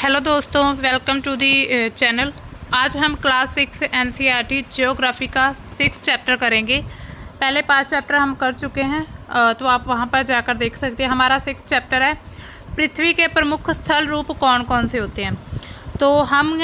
Hello दोस्तों, welcome to the channel. आज हम क्लास 6 एनसीईआरटी ज्योग्राफी का 6 चैप्टर करेंगे। पहले 5 चैप्टर हम कर चुके हैं, तो आप वहां पर जाकर देख सकते हैं। हमारा 6 चैप्टर है पृथ्वी के प्रमुख स्थल रूप कौन कौन से होते हैं। तो हम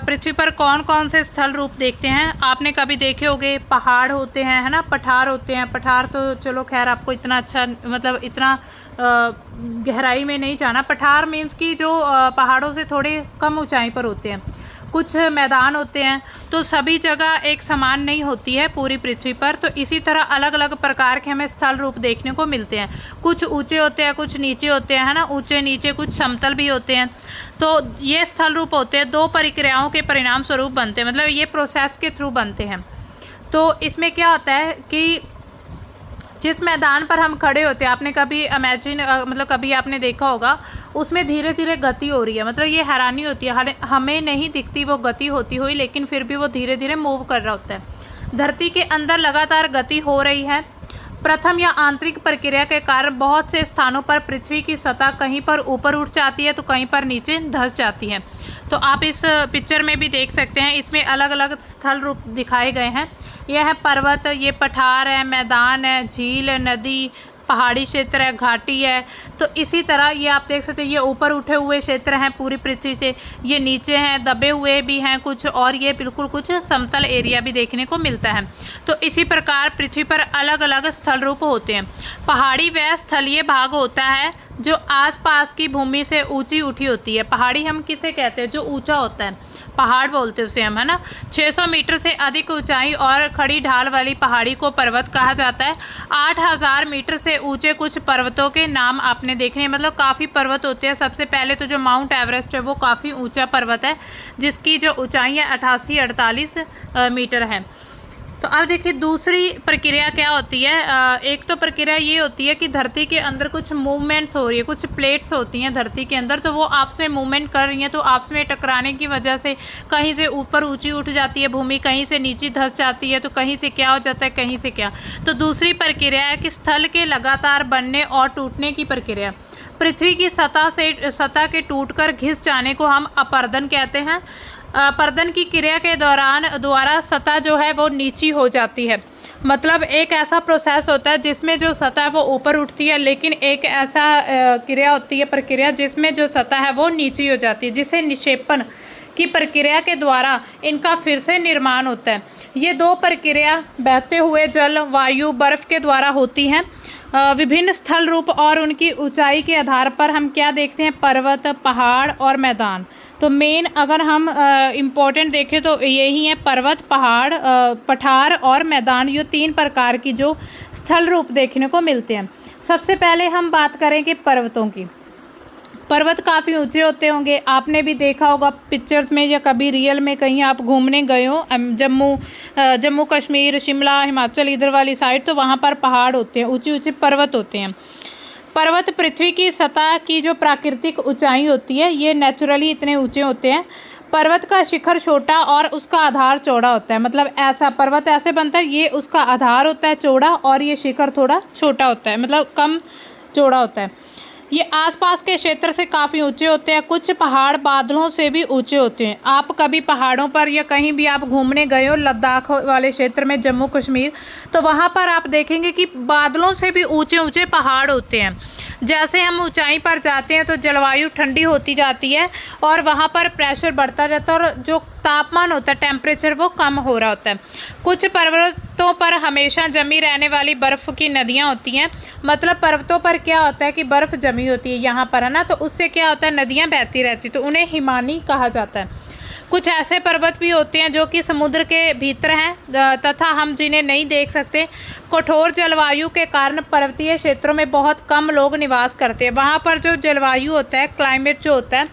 पृथ्वी पर कौन कौन से स्थल रूप देखते हैं। आपने कभी देखे होंगे पहाड़ होते हैं, है ना, पठार होते हैं। पठार तो चलो खैर आपको इतना अच्छा मतलब इतना गहराई में नहीं जाना। पठार मीन्स कि जो पहाड़ों से थोड़े कम ऊंचाई पर होते हैं। कुछ मैदान होते हैं, तो सभी जगह एक समान नहीं होती है पूरी पृथ्वी पर। तो इसी तरह अलग अलग प्रकार के हमें स्थल रूप देखने को मिलते हैं। कुछ ऊंचे होते हैं, कुछ नीचे होते हैं, है ना, ऊंचे नीचे, कुछ समतल भी होते हैं। तो ये स्थल रूप होते हैं, 2 प्रक्रियाओं के परिणाम स्वरूप बनते हैं, मतलब ये प्रोसेस के थ्रू बनते हैं। तो इसमें क्या होता है कि जिस मैदान पर हम खड़े होते हैं, आपने कभी इमेजिन मतलब कभी आपने देखा होगा, उसमें धीरे धीरे गति हो रही है। मतलब ये हैरानी होती है, हमें नहीं दिखती वो गति होती हुई, लेकिन फिर भी वो धीरे धीरे मूव कर रहा होता है। धरती के अंदर लगातार गति हो रही है। प्रथम या आंतरिक प्रक्रिया के कारण बहुत से स्थानों पर पृथ्वी की सतह कहीं पर ऊपर उठ जाती है तो कहीं पर नीचे धंस जाती है। तो आप इस पिक्चर में भी देख सकते हैं, इसमें अलग अलग स्थल रूप दिखाए गए हैं। यह है पर्वत, ये पठार है, मैदान है, झील है, नदी, पहाड़ी क्षेत्र है, घाटी है। तो इसी तरह ये आप देख सकते हैं, ये ऊपर उठे हुए क्षेत्र हैं पूरी पृथ्वी से, ये नीचे हैं, दबे हुए भी हैं कुछ, और ये बिल्कुल कुछ समतल एरिया भी देखने को मिलता है। तो इसी प्रकार पृथ्वी पर अलग अलग स्थल रूप होते हैं। पहाड़ी वह स्थलीय भाग होता है जो आसपास की भूमि से ऊंची उठी होती है। पहाड़ी हम किसे कहते हैं? जो ऊंचा होता है, पहाड़ बोलते हैं उसे हम, है ना। 600 मीटर से अधिक ऊंचाई और खड़ी ढाल वाली पहाड़ी को पर्वत कहा जाता है। 8000 मीटर से ऊंचे कुछ पर्वतों के नाम आपने देखने, मतलब काफ़ी पर्वत होते हैं। सबसे पहले तो जो माउंट एवरेस्ट है वो काफ़ी ऊंचा पर्वत है, जिसकी जो ऊंचाई है 88-48 मीटर है। तो अब देखिए दूसरी प्रक्रिया क्या होती है। एक तो प्रक्रिया ये होती है कि धरती के अंदर कुछ मूवमेंट्स हो रही है, कुछ प्लेट्स होती हैं धरती के अंदर, तो वो आपस में मूवमेंट कर रही हैं। तो आपस में टकराने की वजह से कहीं से ऊपर ऊंची उठ जाती है भूमि, कहीं से नीचे धंस जाती है, तो कहीं से क्या हो जाता है, कहीं से क्या। तो दूसरी प्रक्रिया है कि स्थल के लगातार बनने और टूटने की प्रक्रिया। पृथ्वी की सतह के टूटकर घिस जाने को हम अपरदन कहते हैं। अपरदन की क्रिया के द्वारा सतह जो है वो नीची हो जाती है। मतलब एक ऐसा प्रोसेस होता है जिसमें जो सतह वो ऊपर उठती है, लेकिन एक ऐसा क्रिया होती है, प्रक्रिया, जिसमें जो सतह है वो नीची हो जाती है, जिसे निक्षेपण की प्रक्रिया के द्वारा इनका फिर से निर्माण होता है। ये 2 प्रक्रिया बहते हुए जल, वायु, बर्फ के द्वारा होती हैं। विभिन्न स्थल रूप और उनकी ऊंचाई के आधार पर हम क्या देखते हैं? पर्वत, पहाड़ और मैदान। तो मेन अगर हम इम्पोर्टेंट देखें तो यही है, पर्वत, पहाड़, पठार और मैदान। ये 3 प्रकार की जो स्थल रूप देखने को मिलते हैं। सबसे पहले हम बात करेंगे पर्वतों की। पर्वत काफ़ी ऊंचे होते होंगे, आपने भी देखा होगा पिक्चर्स में या कभी रियल में कहीं आप घूमने गए हो, जम्मू कश्मीर, शिमला, हिमाचल, इधर वाली साइड, तो वहाँ पर पहाड़ होते हैं, ऊंचे ऊंचे पर्वत होते हैं। पर्वत पृथ्वी की सतह की जो प्राकृतिक ऊंचाई होती है, ये नेचुरली इतने ऊंचे होते हैं। पर्वत का शिखर छोटा और उसका आधार चौड़ा होता है। मतलब ऐसा पर्वत ऐसे बनता है, ये उसका आधार होता है चौड़ा और ये शिखर थोड़ा छोटा होता है, मतलब कम चौड़ा होता है। ये आसपास के क्षेत्र से काफ़ी ऊंचे होते हैं। कुछ पहाड़ बादलों से भी ऊंचे होते हैं। आप कभी पहाड़ों पर या कहीं भी आप घूमने गए हो, लद्दाख वाले क्षेत्र में, जम्मू कश्मीर, तो वहाँ पर आप देखेंगे कि बादलों से भी ऊंचे ऊंचे पहाड़ होते हैं। जैसे हम ऊंचाई पर जाते हैं तो जलवायु ठंडी होती जाती है और वहाँ पर प्रेशर बढ़ता जाता है और जो तापमान होता है, टेम्परेचर, वो कम हो रहा होता है। कुछ पर्वतों पर हमेशा जमी रहने वाली बर्फ़ की नदियाँ होती हैं। मतलब पर्वतों पर क्या होता है कि बर्फ़ जमी होती है यहाँ पर, है ना, तो उससे क्या होता है, नदियाँ बहती रहती, तो उन्हें हिमानी कहा जाता है। कुछ ऐसे पर्वत भी होते हैं जो कि समुद्र के भीतर हैं तथा हम जिन्हें नहीं देख सकते। कठोर जलवायु के कारण पर्वतीय क्षेत्रों में बहुत कम लोग निवास करते हैं। वहाँ पर जो जलवायु होता है, क्लाइमेट जो होता है,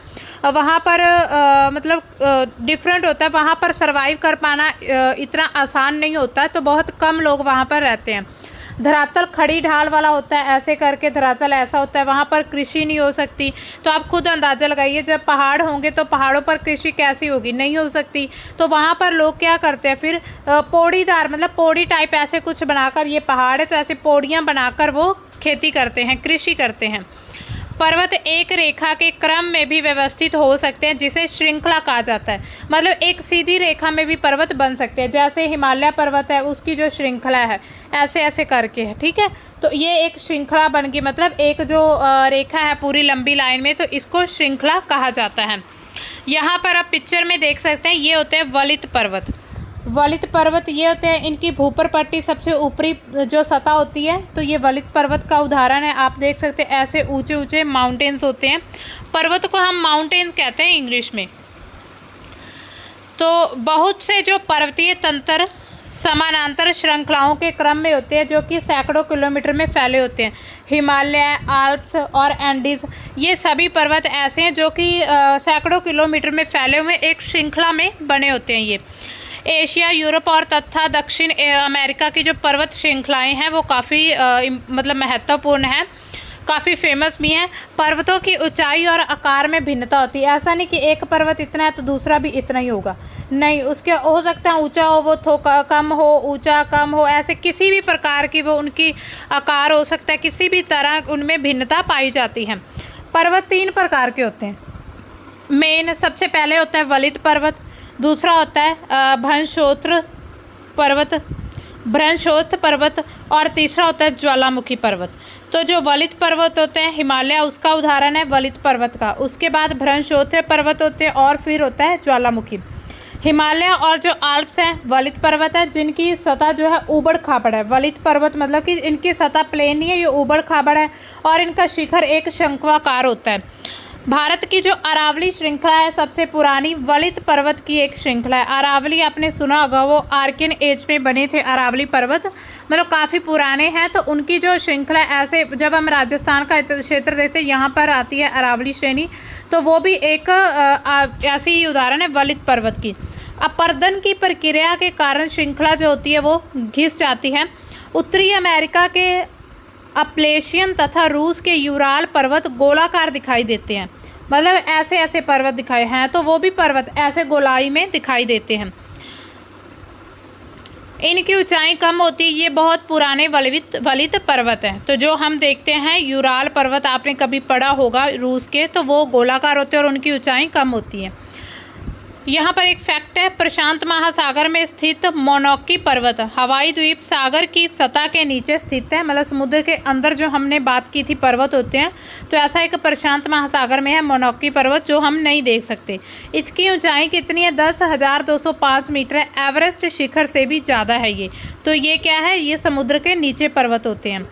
वहाँ पर मतलब डिफरेंट होता है। वहाँ पर सरवाइव कर पाना इतना आसान नहीं होता है, तो बहुत कम लोग वहाँ पर रहते हैं। धरातल खड़ी ढाल वाला होता है, ऐसे करके धरातल ऐसा होता है, वहाँ पर कृषि नहीं हो सकती। तो आप खुद अंदाज़ा लगाइए, जब पहाड़ होंगे तो पहाड़ों पर कृषि कैसी होगी, नहीं हो सकती। तो वहाँ पर लोग क्या करते हैं फिर, पौड़ीदार, मतलब पौड़ी टाइप ऐसे कुछ बनाकर, ये पहाड़ है तो ऐसे पौड़ियाँ बनाकर वो खेती करते हैं, कृषि करते हैं। पर्वत एक रेखा के क्रम में भी व्यवस्थित हो सकते हैं, जिसे श्रृंखला कहा जाता है। मतलब एक सीधी रेखा में भी पर्वत बन सकते हैं, जैसे हिमालय पर्वत है उसकी जो श्रृंखला है ऐसे ऐसे करके है, ठीक है। तो ये एक श्रृंखला बन गई, मतलब एक जो रेखा है पूरी लंबी लाइन में, तो इसको श्रृंखला कहा जाता है। यहाँ पर आप पिक्चर में देख सकते हैं, ये होते हैं वलित पर्वत। वलित पर्वत ये होते हैं, इनकी भूपर पट्टी सबसे ऊपरी जो सतह होती है, तो ये वलित पर्वत का उदाहरण है। आप देख सकते हैं ऐसे ऊंचे ऊंचे माउंटेन्स होते हैं। पर्वत को हम माउंटेन्स कहते हैं इंग्लिश में। तो बहुत से जो पर्वतीय तंत्र समानांतर श्रृंखलाओं के क्रम में होते हैं, जो कि सैकड़ों किलोमीटर में फैले होते हैं। हिमालय, आल्प्स और एंडीज, ये सभी पर्वत ऐसे हैं जो कि सैकड़ों किलोमीटर में फैले हुए एक श्रृंखला में बने होते हैं। ये एशिया, यूरोप और तथा दक्षिण अमेरिका की जो पर्वत श्रृंखलाएं हैं वो काफ़ी मतलब महत्वपूर्ण हैं, काफ़ी फेमस भी हैं। पर्वतों की ऊंचाई और आकार में भिन्नता होती है। ऐसा नहीं कि एक पर्वत इतना है तो दूसरा भी इतना ही होगा, नहीं, उसके हो सकता है ऊंचा हो वो कम हो, ऊंचा कम हो, ऐसे किसी भी प्रकार की वो उनकी आकार हो सकता है, किसी भी तरह उनमें भिन्नता पाई जाती है। पर्वत 3 प्रकार के होते हैं मेन। सबसे पहले होता है वलित पर्वत, दूसरा होता है भ्रंशोत्थ पर्वत और तीसरा होता है ज्वालामुखी पर्वत। तो जो वलित पर्वत होते हैं, हिमालय उसका उदाहरण है वलित पर्वत का, उसके बाद भ्रंशोत्थ पर्वत होते हैं और फिर होता है ज्वालामुखी। हिमालय और जो आल्प्स हैं वलित पर्वत है, जिनकी सतह जो है ऊबड़ खाबड़ है। वलित पर्वत मतलब कि इनकी सतह प्लेन नहीं है, ये ऊबड़ खाबड़ है और इनका शिखर एक शंक्वाकार होता है। भारत की जो अरावली श्रृंखला है सबसे पुरानी वलित पर्वत की एक श्रृंखला है। अरावली आपने सुना होगा, वो आर्कियन एज में बने थे अरावली पर्वत, मतलब काफ़ी पुराने हैं। तो उनकी जो श्रृंखला ऐसे, जब हम राजस्थान का क्षेत्र देखते हैं यहाँ पर आती है अरावली श्रेणी, तो वो भी एक ऐसी ही उदाहरण है वलित पर्वत की। अपरदन की प्रक्रिया के कारण श्रृंखला जो होती है वो घिस जाती है। उत्तरी अमेरिका के अपलेशियन तथा रूस के यूराल पर्वत गोलाकार दिखाई देते हैं, मतलब ऐसे ऐसे पर्वत दिखाए हैं, तो वो भी पर्वत ऐसे गोलाई में दिखाई देते हैं। इनकी ऊंचाई कम होती है, ये बहुत पुराने वलित पर्वत हैं। तो जो हम देखते हैं यूराल पर्वत, आपने कभी पढ़ा होगा रूस के, तो वो गोलाकार होते हैं और उनकी ऊंचाई कम होती है। यहाँ पर एक फैक्ट है, प्रशांत महासागर में स्थित मोनोकी पर्वत हवाई द्वीप सागर की सतह के नीचे स्थित है, मतलब समुद्र के अंदर जो हमने बात की थी पर्वत होते हैं, तो ऐसा एक प्रशांत महासागर में है मोनोकी पर्वत, जो हम नहीं देख सकते। इसकी ऊंचाई कितनी है? 10,205 मीटर है, एवरेस्ट शिखर से भी ज़्यादा है ये। तो ये क्या है? ये समुद्र के नीचे पर्वत होते हैं।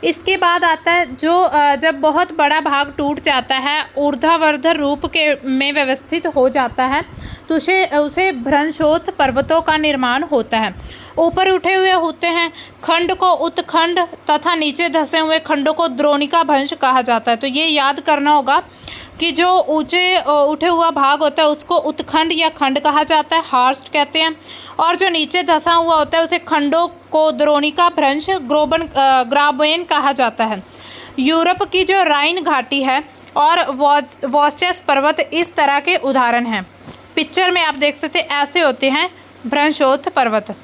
इसके बाद आता है जो जब बहुत बड़ा भाग टूट जाता है, ऊर्ध्वाधर रूप के में व्यवस्थित हो जाता है, तो उसे भ्रंशोत्थ पर्वतों का निर्माण होता है। ऊपर उठे हुए होते हैं खंड को उत्खंड तथा नीचे धंसे हुए खंडों को द्रोणिका भ्रंश कहा जाता है। तो ये याद करना होगा कि जो ऊंचे उठे हुआ भाग होता है उसको उत्खंड या खंड कहा जाता है, हार्स्ट कहते हैं, और जो नीचे धंसा हुआ होता है उसे खंडों को द्रोणिका भ्रंश ग्राबेन कहा जाता है। यूरोप की जो राइन घाटी है और वॉस्चेस पर्वत इस तरह के उदाहरण हैं। पिक्चर में आप देख सकते हैं ऐसे होते हैं भ्रंशोत्थ पर्वत।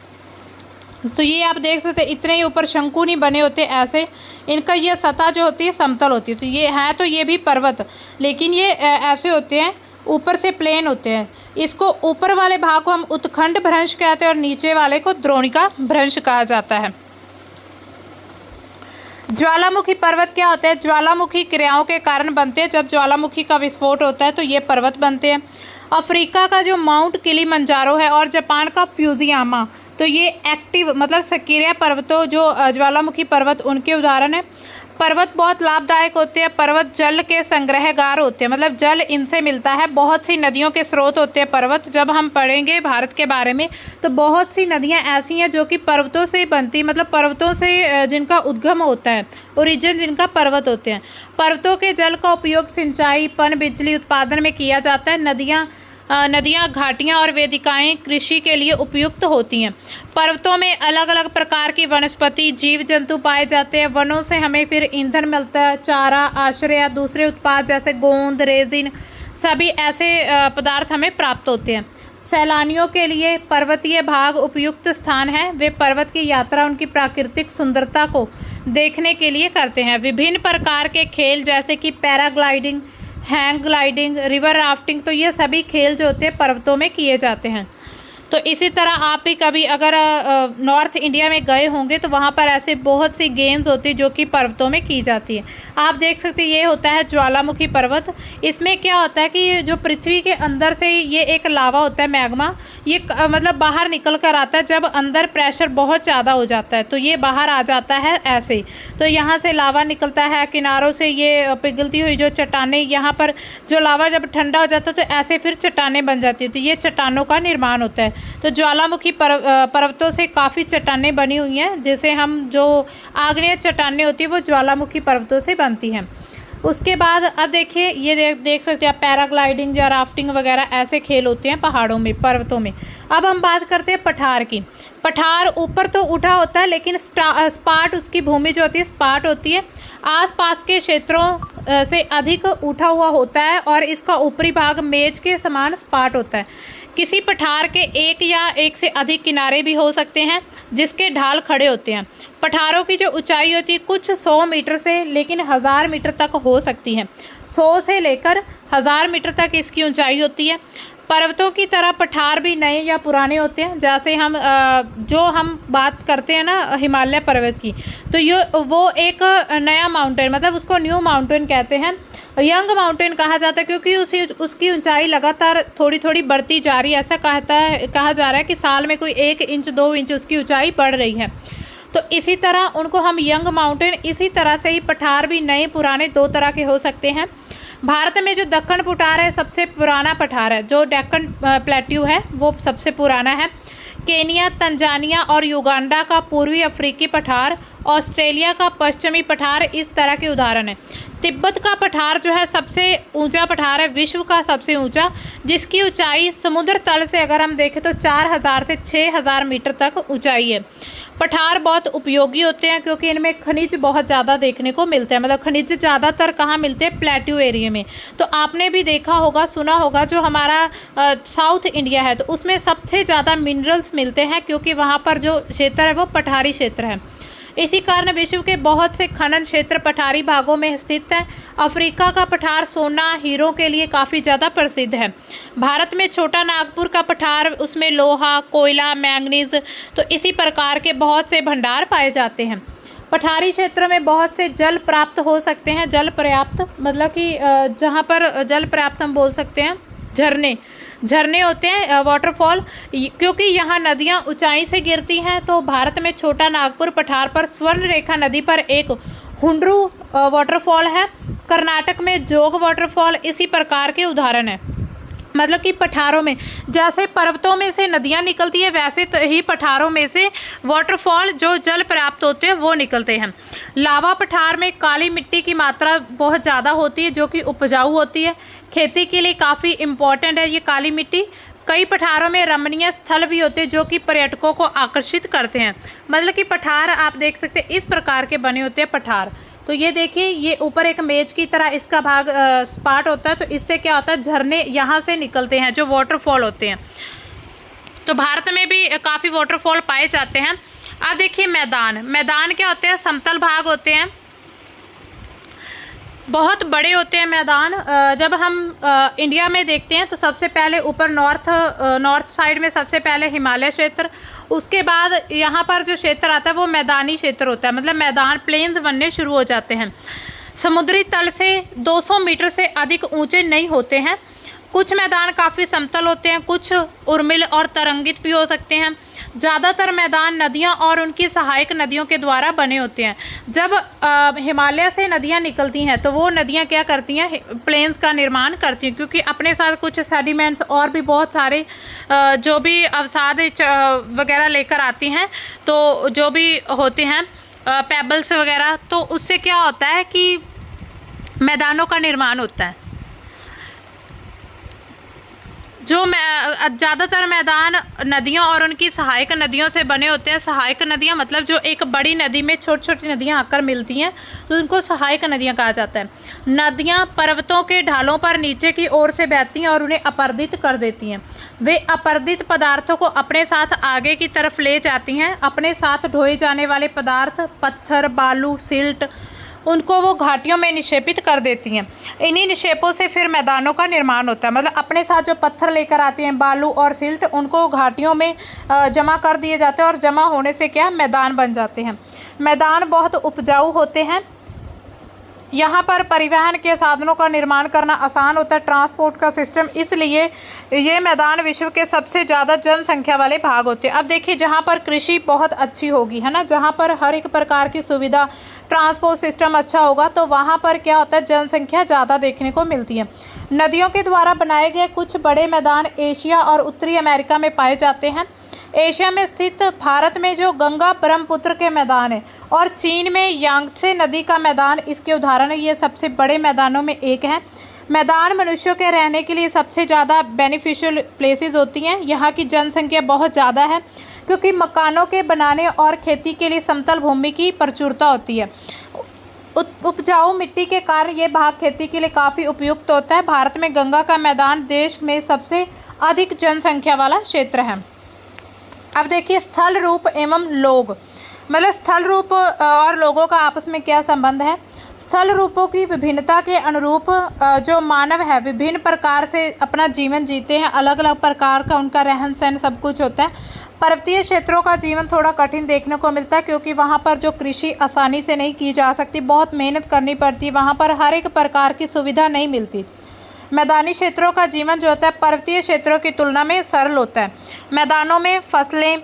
तो ये आप देख सकते हैं इतने ही ऊपर शंकु नहीं बने होते, ऐसे इनका ये सतह जो होती है समतल होती है। तो ये है, तो ये भी पर्वत, लेकिन ये ऐसे होते हैं, ऊपर से प्लेन होते हैं। इसको ऊपर वाले भाग को हम उत्खंड भ्रंश कहते हैं और नीचे वाले को द्रोणिका भ्रंश कहा जाता है। ज्वालामुखी पर्वत क्या होता है? ज्वालामुखी क्रियाओं के कारण बनते हैं। जब ज्वालामुखी का विस्फोट होता है तो ये पर्वत बनते हैं। अफ्रीका का जो माउंट किलिमंजारो है और जापान का फ्यूजियामा, तो ये एक्टिव मतलब सक्रिय पर्वतों जो ज्वालामुखी पर्वत उनके उदाहरण है। पर्वत बहुत लाभदायक होते हैं। पर्वत जल के संग्रहगार होते हैं, मतलब जल इनसे मिलता है। बहुत सी नदियों के स्रोत होते हैं पर्वत। जब हम पढ़ेंगे भारत के बारे में तो बहुत सी नदियां ऐसी हैं जो कि पर्वतों से बनती, मतलब पर्वतों से जिनका उद्गम होता है, ओरिजिन जिनका पर्वत होते हैं। पर्वतों के जल का उपयोग सिंचाई, पन बिजली उत्पादन में किया जाता है। नदियाँ, घाटियाँ और वेदिकाएं कृषि के लिए उपयुक्त होती हैं। पर्वतों में अलग अलग प्रकार की वनस्पति, जीव जंतु पाए जाते हैं। वनों से हमें फिर ईंधन मिलता है, चारा, आश्रय, दूसरे उत्पाद जैसे गोंद, रेजिन, सभी ऐसे पदार्थ हमें प्राप्त होते हैं। सैलानियों के लिए पर्वतीय भाग उपयुक्त स्थान है। वे पर्वत की यात्रा उनकी प्राकृतिक सुंदरता को देखने के लिए करते हैं। विभिन्न प्रकार के खेल जैसे कि paragliding, hang gliding, river rafting, तो ये सभी खेल जो होते हैं पर्वतों में किए जाते हैं। तो इसी तरह आप भी कभी अगर नॉर्थ इंडिया में गए होंगे तो वहाँ पर ऐसे बहुत सी गेम्स होती है जो कि पर्वतों में की जाती है। आप देख सकते हैं ये होता है ज्वालामुखी पर्वत। इसमें क्या होता है कि जो पृथ्वी के अंदर से ये एक लावा होता है, मैग्मा, ये मतलब बाहर निकल कर आता है जब अंदर प्रेशर बहुत ज़्यादा हो जाता है, तो ये बाहर आ जाता है ऐसे ही। तो यहाँ से लावा निकलता है, किनारों से ये पिघलती हुई जो चट्टानें, यहाँ पर जो लावा जब ठंडा हो जाता है तो ऐसे फिर चट्टानें बन जाती है, तो ये चट्टानों का निर्माण होता है। तो ज्वालामुखी पर्वतों से काफ़ी चट्टानें बनी हुई हैं, जैसे हम जो आग्नेय चट्टानें होती है वो ज्वालामुखी पर्वतों से बनती हैं। उसके बाद अब देखिए ये देख सकते हैं आप, पैराग्लाइडिंग या राफ्टिंग वगैरह ऐसे खेल होते हैं पहाड़ों में, पर्वतों में। अब हम बात करते हैं पठार की। पठार ऊपर तो उठा होता है लेकिन स्पाट, उसकी भूमि जो होती है स्पाट होती है, आसपास के क्षेत्रों से अधिक उठा हुआ होता है और इसका ऊपरी भाग मेज के समान सपाट होता है। किसी पठार के एक या एक से अधिक किनारे भी हो सकते हैं जिसके ढाल खड़े होते हैं। पठारों की जो ऊंचाई होती है कुछ 100 मीटर से लेकिन 1000 मीटर तक हो सकती है। 100 से लेकर 1000 मीटर तक इसकी ऊंचाई होती है। पर्वतों की तरह पठार भी नए या पुराने होते हैं। जैसे हम बात करते हैं ना हिमालय पर्वत की, तो ये वो एक नया माउंटेन, मतलब उसको न्यू माउंटेन कहते हैं, यंग माउंटेन कहा जाता है, क्योंकि उसकी ऊंचाई लगातार थोड़ी थोड़ी बढ़ती जा रही है। ऐसा कहा जा रहा है कि साल में कोई 1 इंच 2 इंच उसकी ऊंचाई बढ़ रही है। तो इसी तरह उनको हम यंग माउंटेन, इसी तरह से ही पठार भी नए पुराने 2 तरह के हो सकते हैं। भारत में जो दक्कन पठार है सबसे पुराना पठार है, जो डेक्कन प्लेट्यू है वो सबसे पुराना है। केनिया, तंजानिया और युगांडा का पूर्वी अफ्रीकी पठार, ऑस्ट्रेलिया का पश्चिमी पठार इस तरह के उदाहरण हैं। तिब्बत का पठार जो है सबसे ऊंचा पठार है, विश्व का सबसे ऊंचा, जिसकी ऊंचाई समुद्र तल से अगर हम देखें तो 4000 से 6000 मीटर तक ऊंचाई है। पठार बहुत उपयोगी होते हैं क्योंकि इनमें खनिज बहुत ज़्यादा देखने को मिलते हैं। मतलब खनिज ज़्यादातर कहाँ मिलते हैं? प्लेट्यू एरिया में। तो आपने भी देखा होगा, सुना होगा, जो हमारा साउथ इंडिया है तो उसमें सबसे ज़्यादा मिनरल्स मिलते हैं क्योंकि वहाँ पर जो क्षेत्र है वो पठारी क्षेत्र है। इसी कारण विश्व के बहुत से खनन क्षेत्र पठारी भागों में स्थित हैं। अफ्रीका का पठार सोना, हीरों के लिए काफ़ी ज़्यादा प्रसिद्ध है। भारत में छोटा नागपुर का पठार, उसमें लोहा, कोयला, मैंगनीज, तो इसी प्रकार के बहुत से भंडार पाए जाते हैं। पठारी क्षेत्र में बहुत से जल प्राप्त हो सकते हैं। जल पर्याप्त मतलब कि जहाँ पर जल पर्याप्त हम बोल सकते हैं झरने होते हैं, वाटरफॉल, क्योंकि यहाँ नदियाँ ऊंचाई से गिरती हैं। तो भारत में छोटा नागपुर पठार पर स्वर्ण रेखा नदी पर एक हुंड्रू वाटरफॉल है। कर्नाटक में जोग वाटरफॉल इसी प्रकार के उदाहरण है। मतलब कि पठारों में जैसे पर्वतों में से नदियाँ निकलती है वैसे ही पठारों में से वाटरफॉल जो जल प्राप्त होते हैं वो निकलते हैं। लावा पठार में काली मिट्टी की मात्रा बहुत ज़्यादा होती है जो कि उपजाऊ होती है। खेती के लिए काफ़ी इम्पॉर्टेंट है ये काली मिट्टी। कई पठारों में रमणीय स्थल भी होते हैं जो कि पर्यटकों को आकर्षित करते हैं। मतलब कि पठार आप देख सकते हैं इस प्रकार के बने होते हैं पठार। तो ये देखिए, ये ऊपर एक मेज की तरह इसका भाग स्पाट होता है, तो इससे क्या होता है झरने यहाँ से निकलते हैं जो वाटरफॉल होते हैं। तो भारत में भी काफ़ी वाटरफॉल पाए जाते हैं। अब देखिए मैदान क्या होते हैं? समतल भाग होते हैं, बहुत बड़े होते हैं मैदान। जब हम इंडिया में देखते हैं तो सबसे पहले ऊपर नॉर्थ साइड में सबसे पहले हिमालय क्षेत्र, उसके बाद यहाँ पर जो क्षेत्र आता है वो मैदानी क्षेत्र होता है। मतलब मैदान प्लेन्स बनने शुरू हो जाते हैं। समुद्री तल से 200 मीटर से अधिक ऊंचे नहीं होते हैं। कुछ मैदान काफ़ी समतल होते हैं, कुछ उर्मिल और तरंगित भी हो सकते हैं। ज़्यादातर मैदान नदियाँ और उनकी सहायक नदियों के द्वारा बने होते हैं। जब हिमालय से नदियाँ निकलती हैं तो वो नदियाँ क्या करती हैं? प्लेन्स का निर्माण करती हैं, क्योंकि अपने साथ कुछ सेडिमेंट्स और भी बहुत सारे जो भी अवसाद वगैरह लेकर आती हैं, तो जो भी होते हैं पेबल्स वगैरह, तो उससे क्या होता है कि मैदानों का निर्माण होता है। जो ज़्यादातर मैदान नदियों और उनकी सहायक नदियों से बने होते हैं। सहायक नदियाँ मतलब जो एक बड़ी नदी में छोटी छोटी नदियाँ आकर मिलती हैं, तो उनको सहायक नदियाँ कहा जाता है। नदियाँ पर्वतों के ढालों पर नीचे की ओर से बहती हैं और उन्हें अपरदित कर देती हैं। वे अपरदित पदार्थों को अपने साथ आगे की तरफ ले जाती हैं। अपने साथ ढोए जाने वाले पदार्थ, पत्थर, बालू, सिल्ट, उनको वो घाटियों में निक्षेपित कर देती हैं। इन्हीं निक्षेपों से फिर मैदानों का निर्माण होता है। मतलब अपने साथ जो पत्थर लेकर आती हैं, बालू और सिल्ट, उनको घाटियों में जमा कर दिए जाते हैं और जमा होने से क्या मैदान बन जाते हैं। मैदान बहुत उपजाऊ होते हैं। यहाँ पर परिवहन के साधनों का निर्माण करना आसान होता है, ट्रांसपोर्ट का सिस्टम, इसलिए ये मैदान विश्व के सबसे ज़्यादा जनसंख्या वाले भाग होते हैं। अब देखिए, जहाँ पर कृषि बहुत अच्छी होगी, है ना, जहाँ पर हर एक प्रकार की सुविधा, ट्रांसपोर्ट सिस्टम अच्छा होगा, तो वहाँ पर क्या होता है, जनसंख्या ज़्यादा देखने को मिलती है। नदियों के द्वारा बनाए गए कुछ बड़े मैदान एशिया और उत्तरी अमेरिका में पाए जाते हैं। एशिया में स्थित भारत में जो गंगा ब्रह्मपुत्र के मैदान है और चीन में यांगत्से नदी का मैदान इसके उदाहरण है। ये सबसे बड़े मैदानों में एक है। मैदान मनुष्यों के रहने के लिए सबसे ज़्यादा बेनिफिशियल प्लेसेस होती हैं। यहाँ की जनसंख्या बहुत ज़्यादा है क्योंकि मकानों के बनाने और खेती के लिए समतल भूमि की प्रचुरता होती है। उपजाऊ मिट्टी के कारण ये भाग खेती के लिए काफ़ी उपयुक्त होता है। भारत में गंगा का मैदान देश में सबसे अधिक जनसंख्या वाला क्षेत्र है। अब देखिए, स्थल रूप एवं लोग, मतलब स्थल रूप और लोगों का आपस में क्या संबंध है। स्थल रूपों की विभिन्नता के अनुरूप जो मानव है विभिन्न प्रकार से अपना जीवन जीते हैं, अलग अलग प्रकार का उनका रहन सहन सब कुछ होता है। पर्वतीय क्षेत्रों का जीवन थोड़ा कठिन देखने को मिलता है क्योंकि वहाँ पर जो कृषि आसानी से नहीं की जा सकती, बहुत मेहनत करनी पड़ती है, वहाँ पर हर एक प्रकार की सुविधा नहीं मिलती। मैदानी क्षेत्रों का जीवन जो होता है पर्वतीय क्षेत्रों की तुलना में सरल होता है। मैदानों में फसलें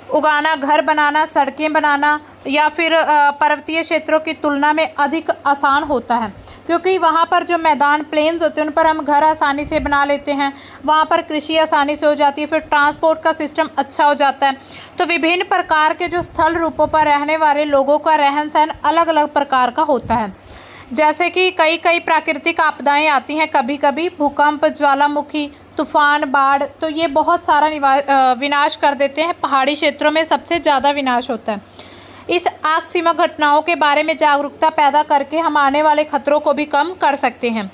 उगाना, घर बनाना, सड़कें बनाना या फिर पर्वतीय क्षेत्रों की तुलना में अधिक आसान होता है क्योंकि वहाँ पर जो मैदान प्लेन्स होते हैं उन पर हम घर आसानी से बना लेते हैं, वहाँ पर कृषि आसानी से हो जाती है, फिर ट्रांसपोर्ट का सिस्टम अच्छा हो जाता है। तो विभिन्न प्रकार के जो स्थल रूपों पर रहने वाले लोगों का रहन सहन अलग अलग प्रकार का होता है। जैसे कि कई प्राकृतिक आपदाएं आती हैं, कभी कभी भूकंप, ज्वालामुखी, तूफान, बाढ़, तो ये बहुत सारा विनाश कर देते हैं। पहाड़ी क्षेत्रों में सबसे ज़्यादा विनाश होता है। इस आकस्मिक घटनाओं के बारे में जागरूकता पैदा करके हम आने वाले खतरों को भी कम कर सकते हैं।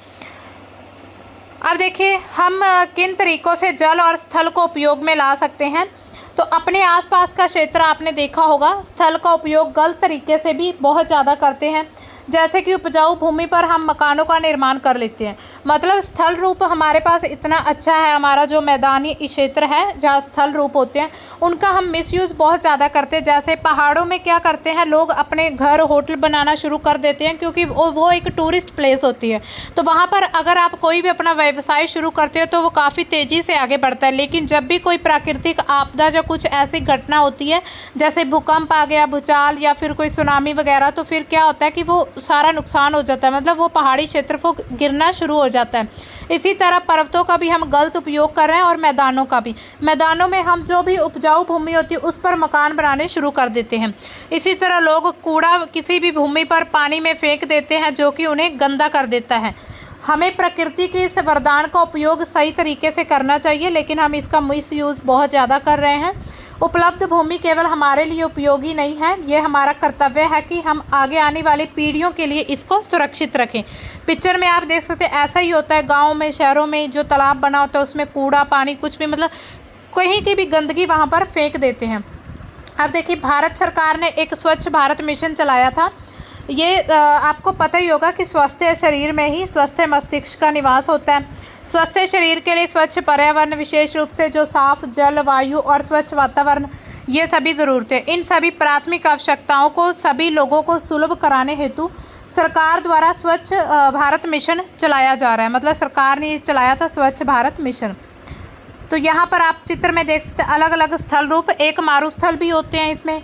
अब देखिए, हम किन तरीक़ों से जल और स्थल को उपयोग में ला सकते हैं। तो अपने आसपास का क्षेत्र आपने देखा होगा, स्थल का उपयोग गलत तरीके से भी बहुत ज़्यादा करते हैं। जैसे कि उपजाऊ भूमि पर हम मकानों का निर्माण कर लेते हैं। मतलब स्थल रूप हमारे पास इतना अच्छा है, हमारा जो मैदानी क्षेत्र है जहाँ स्थल रूप होते हैं उनका हम मिसयूज़ बहुत ज़्यादा करते हैं। जैसे पहाड़ों में क्या करते हैं लोग, अपने घर, होटल बनाना शुरू कर देते हैं क्योंकि वो एक टूरिस्ट प्लेस होती है। तो वहाँ पर अगर आप कोई भी अपना व्यवसाय शुरू करते हो तो वो काफ़ी तेज़ी से आगे बढ़ता है। लेकिन जब भी कोई प्राकृतिक आपदा या कुछ ऐसी घटना होती है जैसे भूकंप आ गया, भूचाल या फिर कोई सुनामी वगैरह, तो फिर क्या होता है कि वो सारा नुकसान हो जाता है। मतलब वो पहाड़ी क्षेत्र को गिरना शुरू हो जाता है। इसी तरह पर्वतों का भी हम गलत उपयोग कर रहे हैं और मैदानों का भी। मैदानों में हम जो भी उपजाऊ भूमि होती है उस पर मकान बनाने शुरू कर देते हैं। इसी तरह लोग कूड़ा किसी भी भूमि पर पानी में फेंक देते हैं जो कि उन्हें गंदा कर देता है। हमें प्रकृति के इस वरदान का उपयोग सही तरीके से करना चाहिए, लेकिन हम इसका मिसयूज़ बहुत ज़्यादा कर रहे हैं। उपलब्ध भूमि केवल हमारे लिए उपयोगी नहीं है, ये हमारा कर्तव्य है कि हम आगे आने वाली पीढ़ियों के लिए इसको सुरक्षित रखें। पिक्चर में आप देख सकते हैं ऐसा ही होता है। गाँव में, शहरों में जो तालाब बना होता है उसमें कूड़ा, पानी, कुछ भी, मतलब कहीं की भी गंदगी वहाँ पर फेंक देते हैं। अब देखिए, भारत सरकार ने एक स्वच्छ भारत मिशन चलाया था। ये आपको पता ही होगा कि स्वस्थ शरीर में ही स्वस्थ मस्तिष्क का निवास होता है। स्वस्थ शरीर के लिए स्वच्छ पर्यावरण, विशेष रूप से जो साफ जल, वायु और स्वच्छ वातावरण, ये सभी ज़रूरतें, इन सभी प्राथमिक आवश्यकताओं को सभी लोगों को सुलभ कराने हेतु सरकार द्वारा स्वच्छ भारत मिशन चलाया जा रहा है। मतलब सरकार ने ये चलाया था स्वच्छ भारत मिशन। तो यहाँ पर आप चित्र में देख सकते हैं अलग अलग स्थल रूप। एक मारुस्थल भी होते हैं इसमें,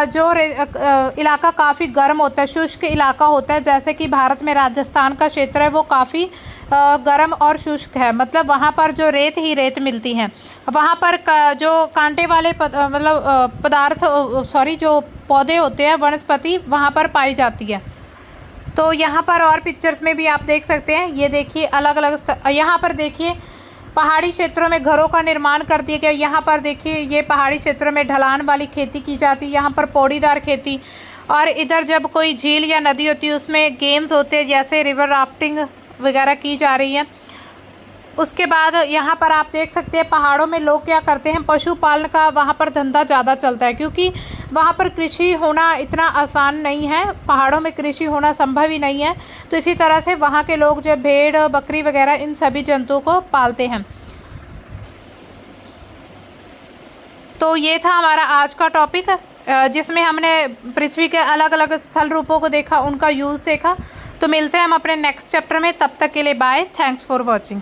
जो इलाका काफ़ी गर्म होता है, शुष्क इलाका होता है। जैसे कि भारत में राजस्थान का क्षेत्र है वो काफ़ी गर्म और शुष्क है। मतलब वहाँ पर जो रेत ही रेत मिलती है। वहाँ पर जो कांटे वाले जो पौधे होते हैं, वनस्पति वहाँ पर पाई जाती है। तो यहाँ पर और पिक्चर्स में भी आप देख सकते हैं। ये देखिए अलग अलग, यहाँ पर देखिए पहाड़ी क्षेत्रों में घरों का निर्माण कर दिया गया। यहाँ पर देखिए ये पहाड़ी क्षेत्रों में ढलान वाली खेती की जाती है, यहाँ पर पौड़ीदार खेती। और इधर जब कोई झील या नदी होती है उसमें गेम्स होते हैं, जैसे रिवर राफ्टिंग वगैरह की जा रही है। उसके बाद यहाँ पर आप देख सकते हैं पहाड़ों में लोग क्या करते हैं, पशुपालन का वहाँ पर धंधा ज़्यादा चलता है, क्योंकि वहाँ पर कृषि होना इतना आसान नहीं है, पहाड़ों में कृषि होना संभव ही नहीं है। तो इसी तरह से वहाँ के लोग जो भेड़ बकरी वगैरह इन सभी जंतुओं को पालते हैं। तो ये था हमारा आज का टॉपिक, जिसमें हमने पृथ्वी के अलग अलग स्थल रूपों को देखा, उनका यूज़ देखा। तो मिलते हैं हम अपने नेक्स्ट चैप्टर में, तब तक के लिए बाय, थैंक्स फॉर वॉचिंग।